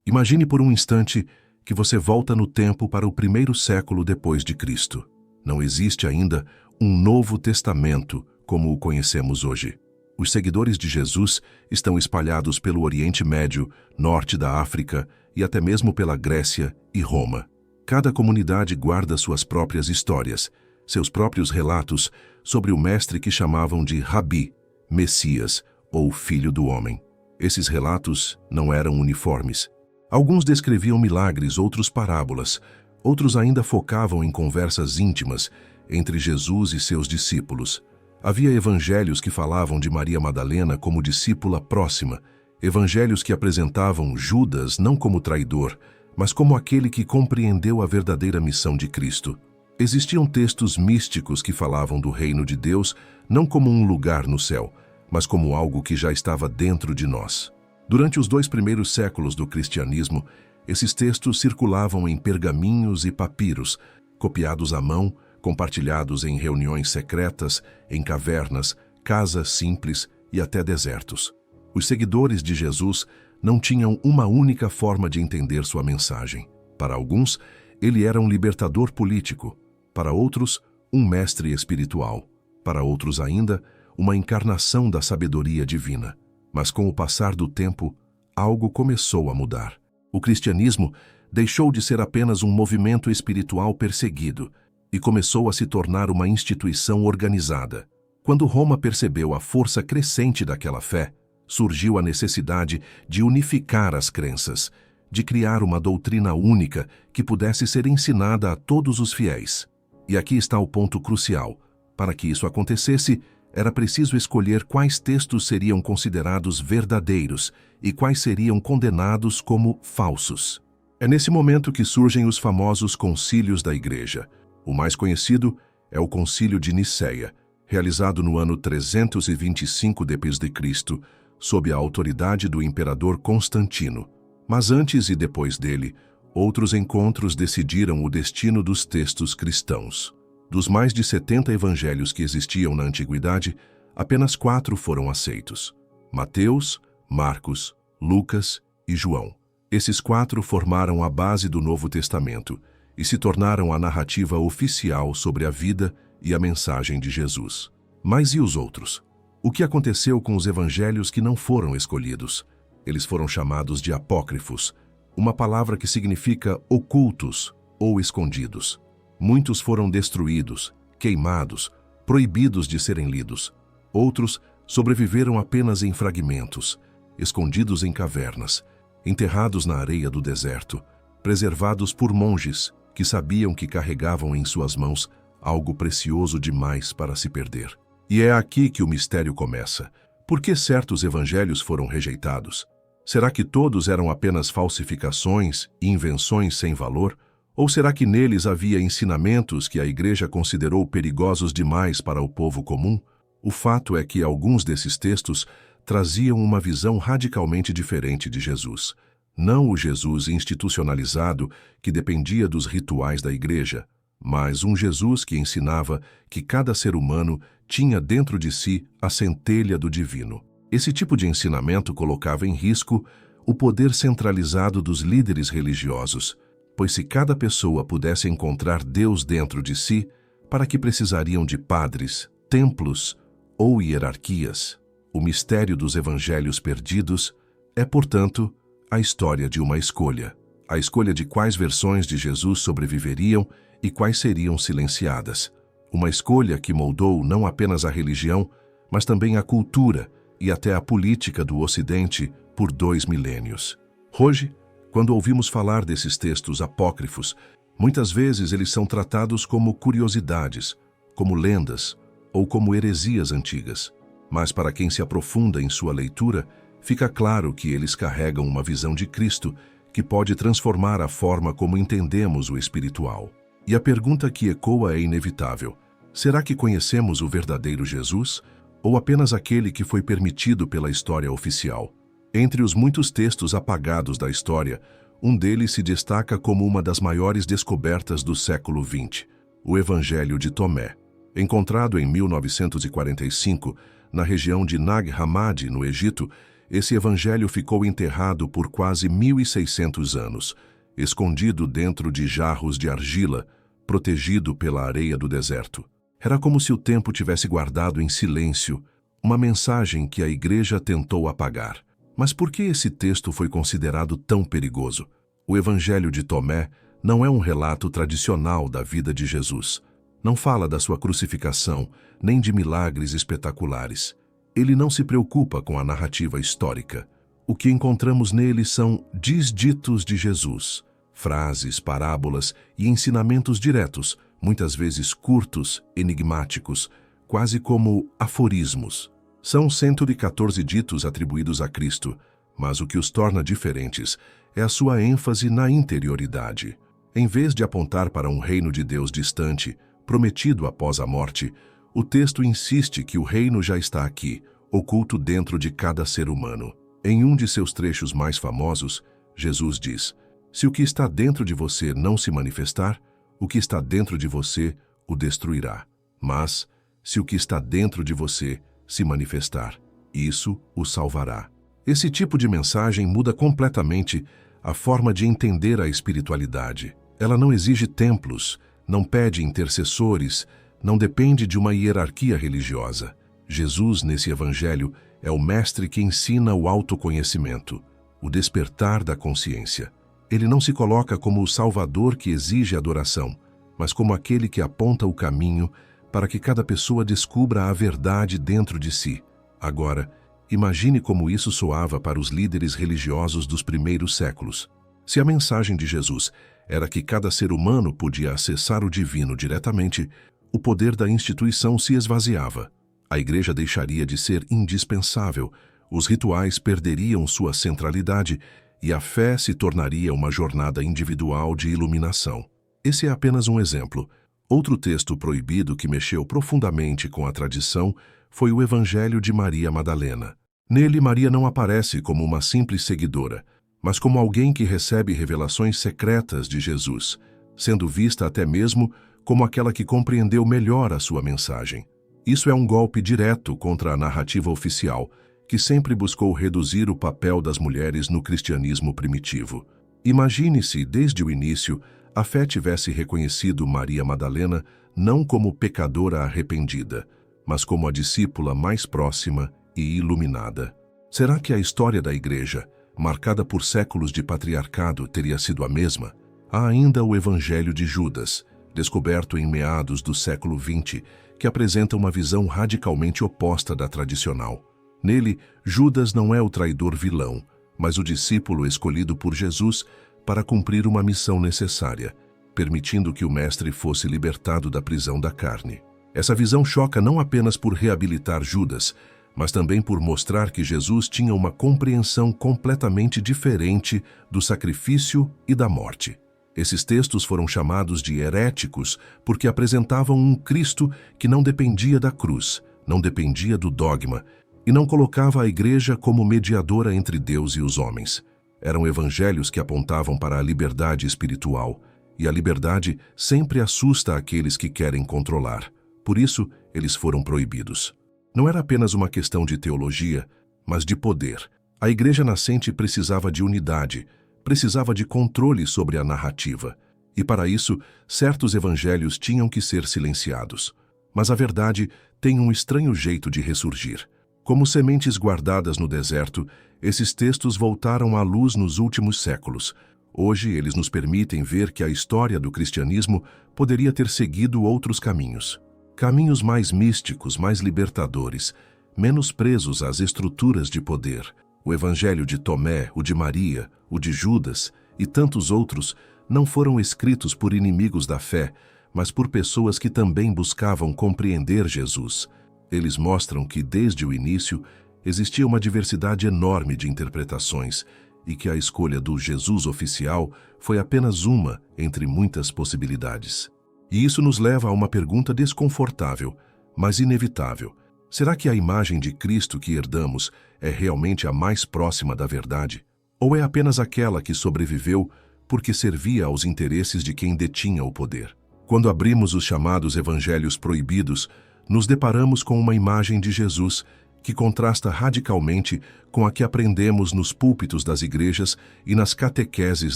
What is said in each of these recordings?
Imagine por um instante que você volta no tempo para o primeiro século depois de Cristo. Não existe ainda um Novo Testamento como o conhecemos hoje. Os seguidores de Jesus estão espalhados pelo Oriente Médio, norte da África e até mesmo pela Grécia e Roma. Cada comunidade guarda suas próprias histórias, seus próprios relatos sobre o mestre que chamavam de Rabi, Messias ou Filho do Homem. Esses relatos não eram uniformes. Alguns descreviam milagres, outros parábolas, outros ainda focavam em conversas íntimas entre Jesus e seus discípulos. Havia evangelhos que falavam de Maria Madalena como discípula próxima, evangelhos que apresentavam Judas não como traidor, mas como aquele que compreendeu a verdadeira missão de Cristo. Existiam textos místicos que falavam do reino de Deus não como um lugar no céu, mas como algo que já estava dentro de nós. Durante os 2 primeiros séculos do cristianismo, esses textos circulavam em pergaminhos e papiros, copiados à mão, compartilhados em reuniões secretas, em cavernas, casas simples e até desertos. Os seguidores de Jesus não tinham uma única forma de entender sua mensagem. Para alguns, ele era um libertador político, para outros, um mestre espiritual, para outros ainda, uma encarnação da sabedoria divina. Mas com o passar do tempo, algo começou a mudar. O cristianismo deixou de ser apenas um movimento espiritual perseguido e começou a se tornar uma instituição organizada. Quando Roma percebeu a força crescente daquela fé, surgiu a necessidade de unificar as crenças, de criar uma doutrina única que pudesse ser ensinada a todos os fiéis. E aqui está o ponto crucial. Para que isso acontecesse, era preciso escolher quais textos seriam considerados verdadeiros e quais seriam condenados como falsos. É nesse momento que surgem os famosos concílios da Igreja. O mais conhecido é o Concílio de Nicéia, realizado no ano 325 d.C., sob a autoridade do imperador Constantino. Mas antes e depois dele, outros encontros decidiram o destino dos textos cristãos. Dos mais de 70 evangelhos que existiam na antiguidade, apenas 4 foram aceitos: Mateus, Marcos, Lucas e João. Esses 4 formaram a base do Novo Testamento e se tornaram a narrativa oficial sobre a vida e a mensagem de Jesus. Mas e os outros? O que aconteceu com os evangelhos que não foram escolhidos? Eles foram chamados de apócrifos, uma palavra que significa ocultos ou escondidos. Muitos foram destruídos, queimados, proibidos de serem lidos. Outros sobreviveram apenas em fragmentos, escondidos em cavernas, enterrados na areia do deserto, preservados por monges que sabiam que carregavam em suas mãos algo precioso demais para se perder. E é aqui que o mistério começa. Por que certos evangelhos foram rejeitados? Será que todos eram apenas falsificações e invenções sem valor? Ou será que neles havia ensinamentos que a Igreja considerou perigosos demais para o povo comum? O fato é que alguns desses textos traziam uma visão radicalmente diferente de Jesus. Não o Jesus institucionalizado que dependia dos rituais da Igreja, mas um Jesus que ensinava que cada ser humano tinha dentro de si a centelha do divino. Esse tipo de ensinamento colocava em risco o poder centralizado dos líderes religiosos, pois se cada pessoa pudesse encontrar Deus dentro de si, para que precisariam de padres, templos ou hierarquias? O mistério dos evangelhos perdidos é, portanto, a história de uma escolha. A escolha de quais versões de Jesus sobreviveriam e quais seriam silenciadas. Uma escolha que moldou não apenas a religião, mas também a cultura e até a política do Ocidente por 2 milênios. Hoje, quando ouvimos falar desses textos apócrifos, muitas vezes eles são tratados como curiosidades, como lendas ou como heresias antigas. Mas para quem se aprofunda em sua leitura, fica claro que eles carregam uma visão de Cristo que pode transformar a forma como entendemos o espiritual. E a pergunta que ecoa é inevitável: será que conhecemos o verdadeiro Jesus ou apenas aquele que foi permitido pela história oficial? Entre os muitos textos apagados da história, um deles se destaca como uma das maiores descobertas do século XX, o Evangelho de Tomé. Encontrado em 1945, na região de Nag Hammadi, no Egito, esse evangelho ficou enterrado por quase 1.600 anos, escondido dentro de jarros de argila, protegido pela areia do deserto. Era como se o tempo tivesse guardado em silêncio uma mensagem que a igreja tentou apagar. Mas por que esse texto foi considerado tão perigoso? O Evangelho de Tomé não é um relato tradicional da vida de Jesus. Não fala da sua crucificação, nem de milagres espetaculares. Ele não se preocupa com a narrativa histórica. O que encontramos nele são desditos de Jesus, frases, parábolas e ensinamentos diretos, muitas vezes curtos, enigmáticos, quase como aforismos. São 114 ditos atribuídos a Cristo, mas o que os torna diferentes é a sua ênfase na interioridade. Em vez de apontar para um reino de Deus distante, prometido após a morte, o texto insiste que o reino já está aqui, oculto dentro de cada ser humano. Em um de seus trechos mais famosos, Jesus diz: "Se o que está dentro de você não se manifestar, o que está dentro de você o destruirá. Mas, se o que está dentro de você se manifestar, isso o salvará." Esse tipo de mensagem muda completamente a forma de entender a espiritualidade. Ela não exige templos, não pede intercessores, não depende de uma hierarquia religiosa. Jesus, nesse evangelho, é o mestre que ensina o autoconhecimento, o despertar da consciência. Ele não se coloca como o Salvador que exige adoração, mas como aquele que aponta o caminho para que cada pessoa descubra a verdade dentro de si. Agora, imagine como isso soava para os líderes religiosos dos primeiros séculos. Se a mensagem de Jesus era que cada ser humano podia acessar o divino diretamente, o poder da instituição se esvaziava. A igreja deixaria de ser indispensável, os rituais perderiam sua centralidade e a fé se tornaria uma jornada individual de iluminação. Esse é apenas um exemplo. Outro texto proibido que mexeu profundamente com a tradição foi o Evangelho de Maria Madalena. Nele, Maria não aparece como uma simples seguidora, mas como alguém que recebe revelações secretas de Jesus, sendo vista até mesmo como aquela que compreendeu melhor a sua mensagem. Isso é um golpe direto contra a narrativa oficial, que sempre buscou reduzir o papel das mulheres no cristianismo primitivo. Imagine se, desde o início, a fé tivesse reconhecido Maria Madalena não como pecadora arrependida, mas como a discípula mais próxima e iluminada. Será que a história da igreja, marcada por séculos de patriarcado, teria sido a mesma? Há ainda o Evangelho de Judas, descoberto em meados do século XX, que apresenta uma visão radicalmente oposta da tradicional. Nele, Judas não é o traidor vilão, mas o discípulo escolhido por Jesus para cumprir uma missão necessária, permitindo que o mestre fosse libertado da prisão da carne. Essa visão choca não apenas por reabilitar Judas, mas também por mostrar que Jesus tinha uma compreensão completamente diferente do sacrifício e da morte. Esses textos foram chamados de heréticos porque apresentavam um Cristo que não dependia da cruz, não dependia do dogma, e não colocava a igreja como mediadora entre Deus e os homens. Eram evangelhos que apontavam para a liberdade espiritual, e a liberdade sempre assusta aqueles que querem controlar. Por isso, eles foram proibidos. Não era apenas uma questão de teologia, mas de poder. A igreja nascente precisava de unidade, precisava de controle sobre a narrativa, e para isso, certos evangelhos tinham que ser silenciados. Mas a verdade tem um estranho jeito de ressurgir. Como sementes guardadas no deserto, esses textos voltaram à luz nos últimos séculos. Hoje, eles nos permitem ver que a história do cristianismo poderia ter seguido outros caminhos. Caminhos mais místicos, mais libertadores, menos presos às estruturas de poder. O Evangelho de Tomé, o de Maria, o de Judas e tantos outros não foram escritos por inimigos da fé, mas por pessoas que também buscavam compreender Jesus. Eles mostram que, desde o início, existia uma diversidade enorme de interpretações e que a escolha do Jesus oficial foi apenas uma entre muitas possibilidades. E isso nos leva a uma pergunta desconfortável, mas inevitável. Será que a imagem de Cristo que herdamos é realmente a mais próxima da verdade? Ou é apenas aquela que sobreviveu porque servia aos interesses de quem detinha o poder? Quando abrimos os chamados evangelhos proibidos, nos deparamos com uma imagem de Jesus que contrasta radicalmente com a que aprendemos nos púlpitos das igrejas e nas catequeses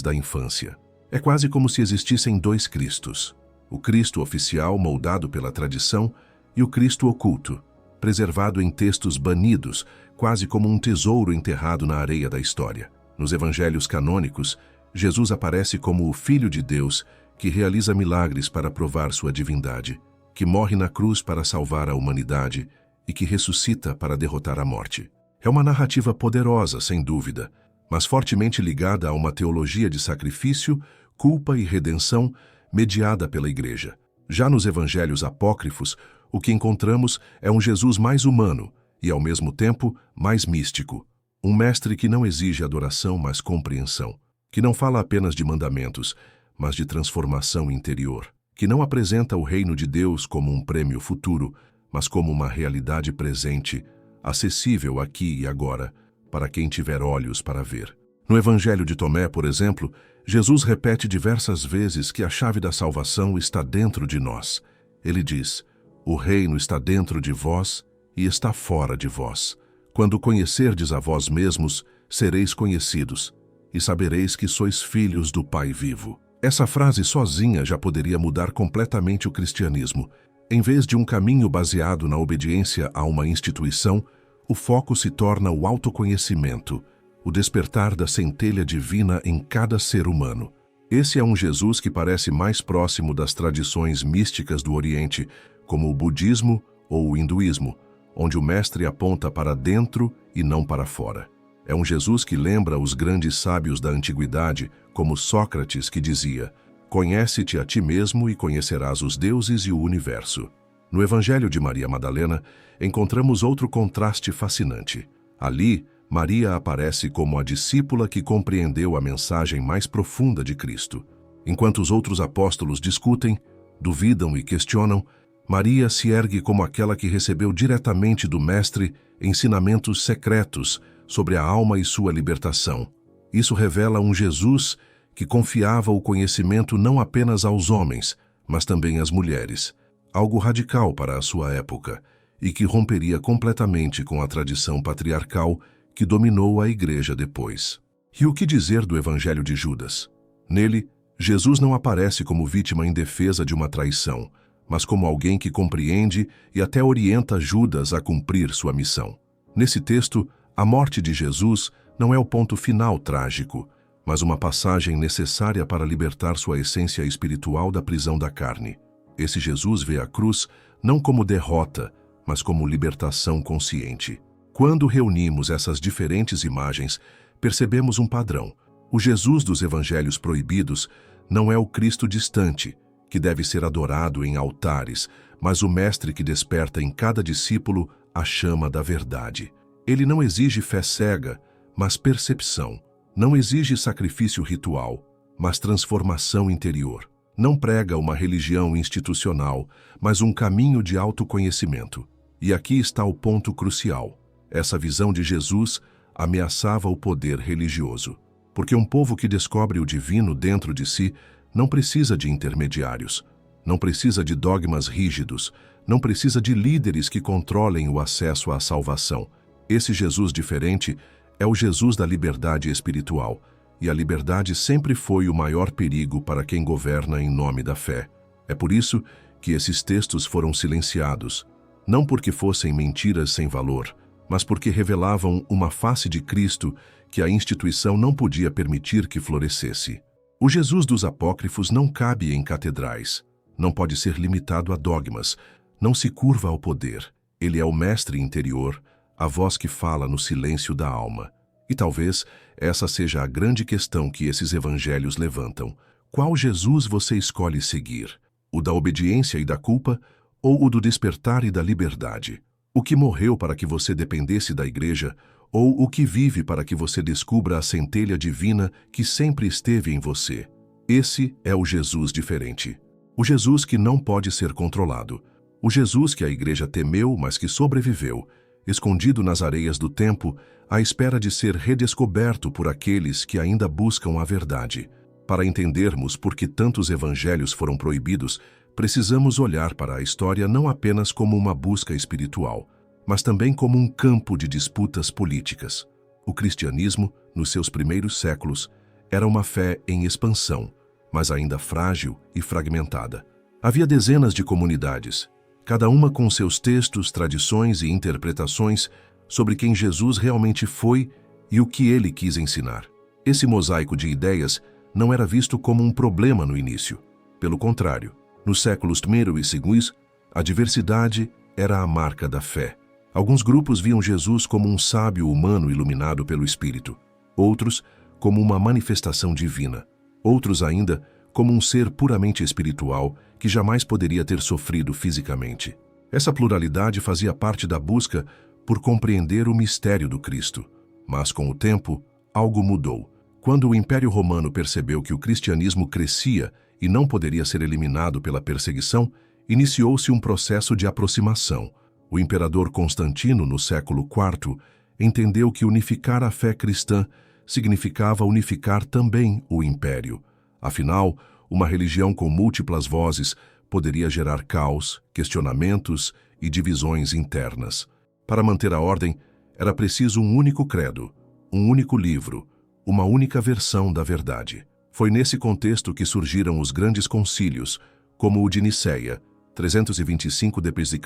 da infância. É quase como se existissem dois Cristos: o Cristo oficial, moldado pela tradição, e o Cristo oculto, preservado em textos banidos, quase como um tesouro enterrado na areia da história. Nos evangelhos canônicos, Jesus aparece como o Filho de Deus que realiza milagres para provar sua divindade, que morre na cruz para salvar a humanidade e que ressuscita para derrotar a morte. É uma narrativa poderosa, sem dúvida, mas fortemente ligada a uma teologia de sacrifício, culpa e redenção mediada pela Igreja. Já nos evangelhos apócrifos, o que encontramos é um Jesus mais humano e, ao mesmo tempo, mais místico. Um mestre que não exige adoração, mas compreensão. Que não fala apenas de mandamentos, mas de transformação interior. Que não apresenta o reino de Deus como um prêmio futuro, mas como uma realidade presente, acessível aqui e agora, para quem tiver olhos para ver. No Evangelho de Tomé, por exemplo, Jesus repete diversas vezes que a chave da salvação está dentro de nós. Ele diz: "O reino está dentro de vós e está fora de vós. Quando conhecerdes a vós mesmos, sereis conhecidos, e sabereis que sois filhos do Pai vivo." Essa frase sozinha já poderia mudar completamente o cristianismo. Em vez de um caminho baseado na obediência a uma instituição, o foco se torna o autoconhecimento, o despertar da centelha divina em cada ser humano. Esse é um Jesus que parece mais próximo das tradições místicas do Oriente, como o budismo ou o hinduísmo, onde o mestre aponta para dentro e não para fora. É um Jesus que lembra os grandes sábios da antiguidade, como Sócrates, que dizia: "Conhece-te a ti mesmo e conhecerás os deuses e o universo." No Evangelho de Maria Madalena, encontramos outro contraste fascinante. Ali, Maria aparece como a discípula que compreendeu a mensagem mais profunda de Cristo. Enquanto os outros apóstolos discutem, duvidam e questionam, Maria se ergue como aquela que recebeu diretamente do Mestre ensinamentos secretos sobre a alma e sua libertação. Isso revela um Jesus que confiava o conhecimento não apenas aos homens, mas também às mulheres, algo radical para a sua época, e que romperia completamente com a tradição patriarcal que dominou a Igreja depois. E o que dizer do Evangelho de Judas? Nele, Jesus não aparece como vítima indefesa de uma traição, mas como alguém que compreende e até orienta Judas a cumprir sua missão. Nesse texto, a morte de Jesus não é o ponto final trágico, mas uma passagem necessária para libertar sua essência espiritual da prisão da carne. Esse Jesus vê a cruz não como derrota, mas como libertação consciente. Quando reunimos essas diferentes imagens, percebemos um padrão. O Jesus dos evangelhos proibidos não é o Cristo distante, que deve ser adorado em altares, mas o Mestre que desperta em cada discípulo a chama da verdade. Ele não exige fé cega, mas percepção. Não exige sacrifício ritual, mas transformação interior. Não prega uma religião institucional, mas um caminho de autoconhecimento. E aqui está o ponto crucial. Essa visão de Jesus ameaçava o poder religioso. Porque um povo que descobre o divino dentro de si não precisa de intermediários, não precisa de dogmas rígidos, não precisa de líderes que controlem o acesso à salvação. Esse Jesus diferente é o Jesus da liberdade espiritual, e a liberdade sempre foi o maior perigo para quem governa em nome da fé. É por isso que esses textos foram silenciados, não porque fossem mentiras sem valor, mas porque revelavam uma face de Cristo que a instituição não podia permitir que florescesse. O Jesus dos apócrifos não cabe em catedrais, não pode ser limitado a dogmas, não se curva ao poder. Ele é o mestre interior, a voz que fala no silêncio da alma. E talvez essa seja a grande questão que esses evangelhos levantam. Qual Jesus você escolhe seguir? O da obediência e da culpa ou o do despertar e da liberdade? O que morreu para que você dependesse da Igreja ou o que vive para que você descubra a centelha divina que sempre esteve em você? Esse é o Jesus diferente. O Jesus que não pode ser controlado. O Jesus que a Igreja temeu, mas que sobreviveu, escondido nas areias do tempo, à espera de ser redescoberto por aqueles que ainda buscam a verdade. Para entendermos por que tantos evangelhos foram proibidos, precisamos olhar para a história não apenas como uma busca espiritual, mas também como um campo de disputas políticas. O cristianismo, nos seus primeiros séculos, era uma fé em expansão, mas ainda frágil e fragmentada. Havia dezenas de comunidades, cada uma com seus textos, tradições e interpretações sobre quem Jesus realmente foi e o que ele quis ensinar. Esse mosaico de ideias não era visto como um problema no início. Pelo contrário, nos séculos I e II, a diversidade era a marca da fé. Alguns grupos viam Jesus como um sábio humano iluminado pelo Espírito, outros como uma manifestação divina, outros ainda como um ser puramente espiritual que jamais poderia ter sofrido fisicamente. Essa pluralidade fazia parte da busca por compreender o mistério do Cristo. Mas, com o tempo, algo mudou. Quando o Império Romano percebeu que o cristianismo crescia e não poderia ser eliminado pela perseguição, iniciou-se um processo de aproximação. O imperador Constantino, no século IV, entendeu que unificar a fé cristã significava unificar também o império. Afinal, uma religião com múltiplas vozes poderia gerar caos, questionamentos e divisões internas. Para manter a ordem, era preciso um único credo, um único livro, uma única versão da verdade. Foi nesse contexto que surgiram os grandes concílios, como o de Nicéia, 325 d.C.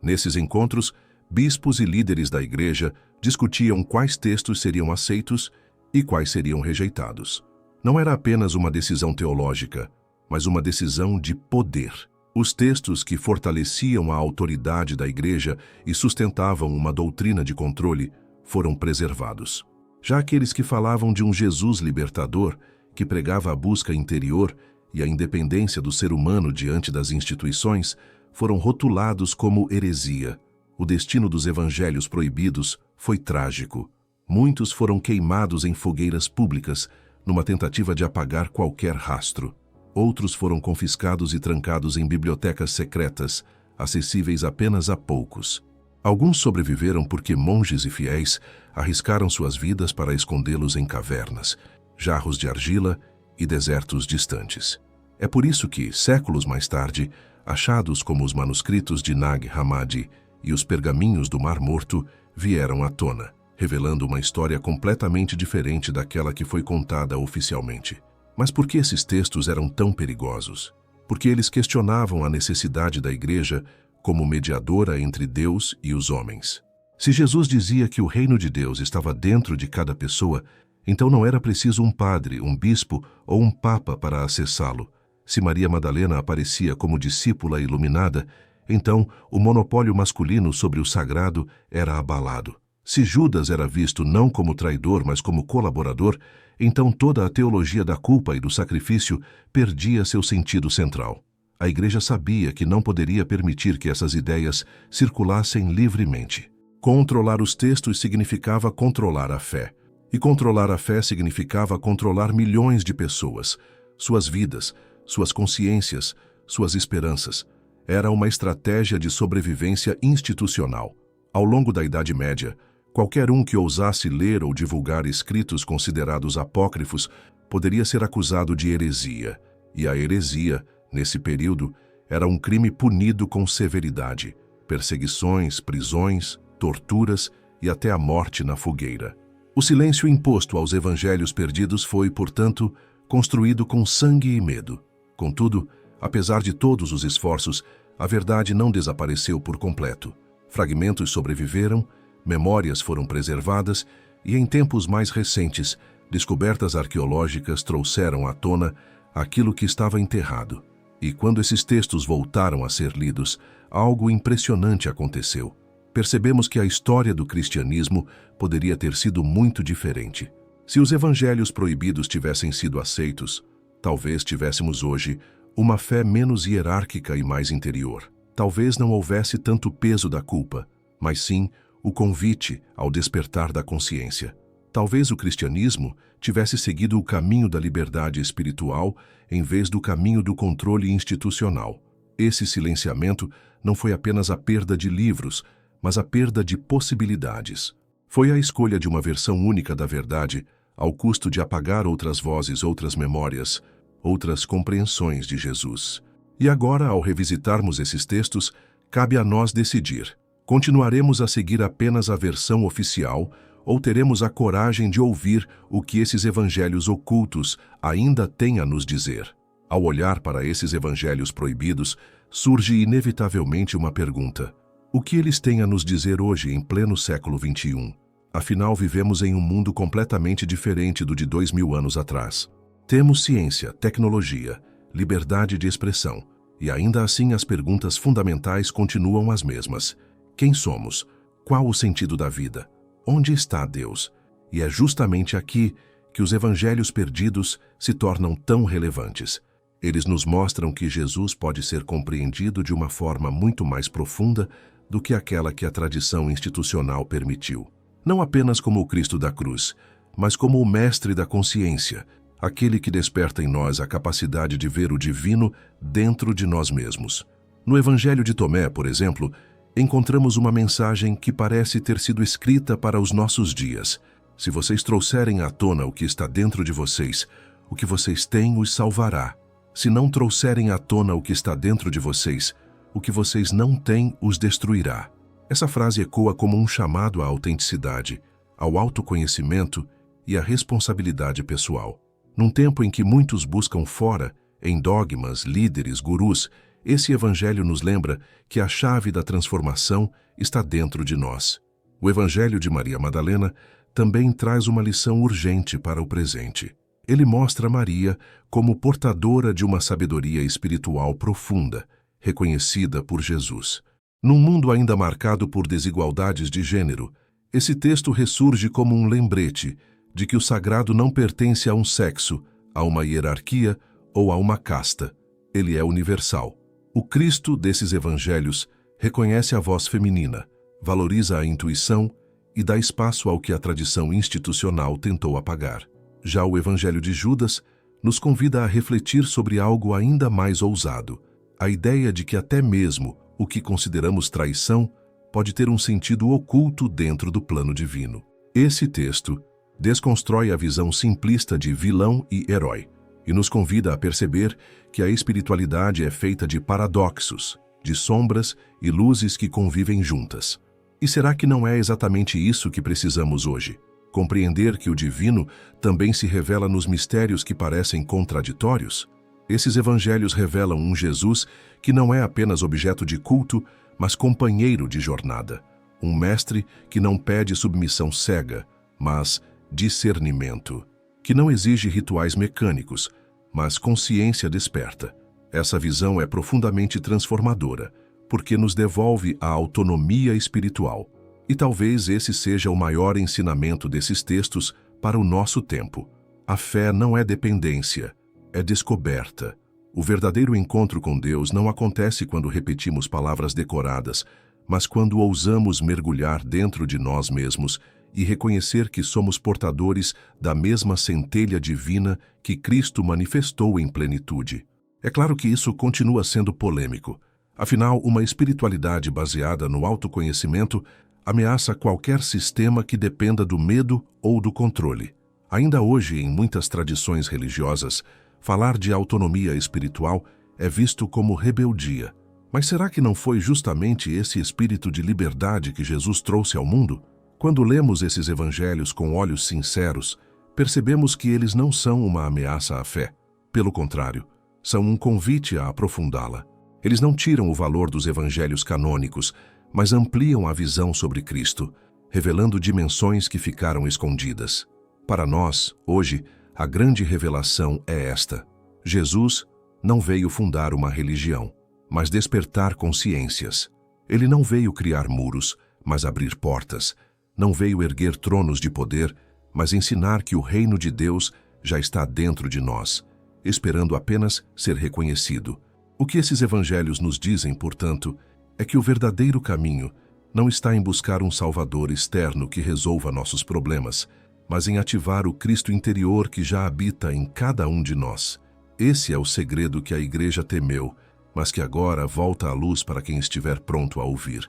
Nesses encontros, bispos e líderes da Igreja discutiam quais textos seriam aceitos e quais seriam rejeitados. Não era apenas uma decisão teológica, mas uma decisão de poder. Os textos que fortaleciam a autoridade da Igreja e sustentavam uma doutrina de controle foram preservados. Já aqueles que falavam de um Jesus libertador, que pregava a busca interior e a independência do ser humano diante das instituições, foram rotulados como heresia. O destino dos evangelhos proibidos foi trágico. Muitos foram queimados em fogueiras públicas, numa tentativa de apagar qualquer rastro. Outros foram confiscados e trancados em bibliotecas secretas, acessíveis apenas a poucos. Alguns sobreviveram porque monges e fiéis arriscaram suas vidas para escondê-los em cavernas, jarros de argila e desertos distantes. É por isso que, séculos mais tarde, achados como os manuscritos de Nag Hammadi e os pergaminhos do Mar Morto vieram à tona, revelando uma história completamente diferente daquela que foi contada oficialmente. Mas por que esses textos eram tão perigosos? Porque eles questionavam a necessidade da Igreja como mediadora entre Deus e os homens. Se Jesus dizia que o reino de Deus estava dentro de cada pessoa, então não era preciso um padre, um bispo ou um papa para acessá-lo. Se Maria Madalena aparecia como discípula iluminada, então o monopólio masculino sobre o sagrado era abalado. Se Judas era visto não como traidor, mas como colaborador, então toda a teologia da culpa e do sacrifício perdia seu sentido central. A Igreja sabia que não poderia permitir que essas ideias circulassem livremente. Controlar os textos significava controlar a fé. E controlar a fé significava controlar milhões de pessoas, suas vidas, suas consciências, suas esperanças. Era uma estratégia de sobrevivência institucional. Ao longo da Idade Média, qualquer um que ousasse ler ou divulgar escritos considerados apócrifos poderia ser acusado de heresia. E a heresia, nesse período, era um crime punido com severidade, perseguições, prisões, torturas e até a morte na fogueira. O silêncio imposto aos evangelhos perdidos foi, portanto, construído com sangue e medo. Contudo, apesar de todos os esforços, a verdade não desapareceu por completo. Fragmentos sobreviveram, memórias foram preservadas e, em tempos mais recentes, descobertas arqueológicas trouxeram à tona aquilo que estava enterrado. E quando esses textos voltaram a ser lidos, algo impressionante aconteceu. Percebemos que a história do cristianismo poderia ter sido muito diferente. Se os evangelhos proibidos tivessem sido aceitos, talvez tivéssemos hoje uma fé menos hierárquica e mais interior. Talvez não houvesse tanto peso da culpa, mas sim o convite ao despertar da consciência. Talvez o cristianismo tivesse seguido o caminho da liberdade espiritual em vez do caminho do controle institucional. Esse silenciamento não foi apenas a perda de livros, mas a perda de possibilidades. Foi a escolha de uma versão única da verdade, ao custo de apagar outras vozes, outras memórias, outras compreensões de Jesus. E agora, ao revisitarmos esses textos, cabe a nós decidir: Continuaremos a seguir apenas a versão oficial ou teremos a coragem de ouvir o que esses evangelhos ocultos ainda têm a nos dizer? Ao olhar para esses evangelhos proibidos, surge inevitavelmente uma pergunta: o que eles têm a nos dizer hoje em pleno século XXI? Afinal, vivemos em um mundo completamente diferente do de 2000 anos atrás. Temos ciência, tecnologia, liberdade de expressão, e ainda assim as perguntas fundamentais continuam as mesmas. Quem somos? Qual o sentido da vida? Onde está Deus? E é justamente aqui que os evangelhos perdidos se tornam tão relevantes. Eles nos mostram que Jesus pode ser compreendido de uma forma muito mais profunda do que aquela que a tradição institucional permitiu. Não apenas como o Cristo da cruz, mas como o mestre da consciência, aquele que desperta em nós a capacidade de ver o divino dentro de nós mesmos. No Evangelho de Tomé, por exemplo, encontramos uma mensagem que parece ter sido escrita para os nossos dias. Se vocês trouxerem à tona o que está dentro de vocês, o que vocês têm os salvará. Se não trouxerem à tona o que está dentro de vocês, o que vocês não têm os destruirá. Essa frase ecoa como um chamado à autenticidade, ao autoconhecimento e à responsabilidade pessoal. Num tempo em que muitos buscam fora, em dogmas, líderes, gurus, esse evangelho nos lembra que a chave da transformação está dentro de nós. O evangelho de Maria Madalena também traz uma lição urgente para o presente. Ele mostra Maria como portadora de uma sabedoria espiritual profunda, reconhecida por Jesus. Num mundo ainda marcado por desigualdades de gênero, esse texto ressurge como um lembrete de que o sagrado não pertence a um sexo, a uma hierarquia ou a uma casta. Ele é universal. O Cristo desses evangelhos reconhece a voz feminina, valoriza a intuição e dá espaço ao que a tradição institucional tentou apagar. Já o Evangelho de Judas nos convida a refletir sobre algo ainda mais ousado: a ideia de que até mesmo o que consideramos traição pode ter um sentido oculto dentro do plano divino. Esse texto desconstrói a visão simplista de vilão e herói e nos convida a perceber que a espiritualidade é feita de paradoxos, de sombras e luzes que convivem juntas. E será que não é exatamente isso que precisamos hoje? Compreender que o divino também se revela nos mistérios que parecem contraditórios? Esses evangelhos revelam um Jesus que não é apenas objeto de culto, mas companheiro de jornada. Um mestre que não pede submissão cega, mas discernimento. Que não exige rituais mecânicos, mas consciência desperta. Essa visão é profundamente transformadora, porque nos devolve a autonomia espiritual. E talvez esse seja o maior ensinamento desses textos para o nosso tempo. A fé não é dependência, é descoberta. O verdadeiro encontro com Deus não acontece quando repetimos palavras decoradas, mas quando ousamos mergulhar dentro de nós mesmos e reconhecer que somos portadores da mesma centelha divina que Cristo manifestou em plenitude. É claro que isso continua sendo polêmico. Afinal, uma espiritualidade baseada no autoconhecimento ameaça qualquer sistema que dependa do medo ou do controle. Ainda hoje, em muitas tradições religiosas, falar de autonomia espiritual é visto como rebeldia. Mas será que não foi justamente esse espírito de liberdade que Jesus trouxe ao mundo? Quando lemos esses evangelhos com olhos sinceros, percebemos que eles não são uma ameaça à fé. Pelo contrário, são um convite a aprofundá-la. Eles não tiram o valor dos evangelhos canônicos, mas ampliam a visão sobre Cristo, revelando dimensões que ficaram escondidas. Para nós, hoje, a grande revelação é esta: Jesus não veio fundar uma religião, mas despertar consciências. Ele não veio criar muros, mas abrir portas. Não veio erguer tronos de poder, mas ensinar que o reino de Deus já está dentro de nós, esperando apenas ser reconhecido. O que esses evangelhos nos dizem, portanto, é que o verdadeiro caminho não está em buscar um Salvador externo que resolva nossos problemas, mas em ativar o Cristo interior que já habita em cada um de nós. Esse é o segredo que a Igreja temeu, mas que agora volta à luz para quem estiver pronto a ouvir.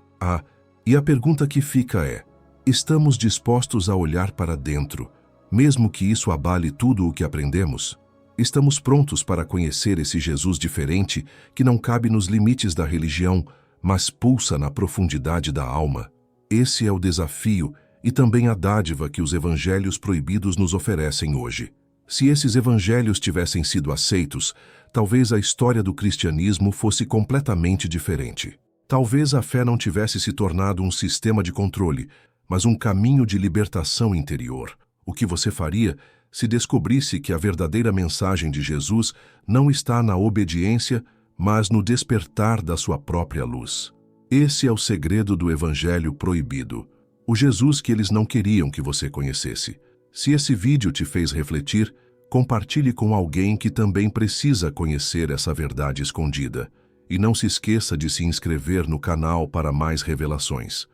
E a pergunta que fica é: estamos dispostos a olhar para dentro, mesmo que isso abale tudo o que aprendemos? Estamos prontos para conhecer esse Jesus diferente que não cabe nos limites da religião, mas pulsa na profundidade da alma. Esse é o desafio e também a dádiva que os evangelhos proibidos nos oferecem hoje. Se esses evangelhos tivessem sido aceitos, talvez a história do cristianismo fosse completamente diferente. Talvez a fé não tivesse se tornado um sistema de controle, mas um caminho de libertação interior. O que você faria se descobrisse que a verdadeira mensagem de Jesus não está na obediência, mas no despertar da sua própria luz? Esse é o segredo do evangelho proibido. O Jesus que eles não queriam que você conhecesse. Se esse vídeo te fez refletir, compartilhe com alguém que também precisa conhecer essa verdade escondida. E não se esqueça de se inscrever no canal para mais revelações.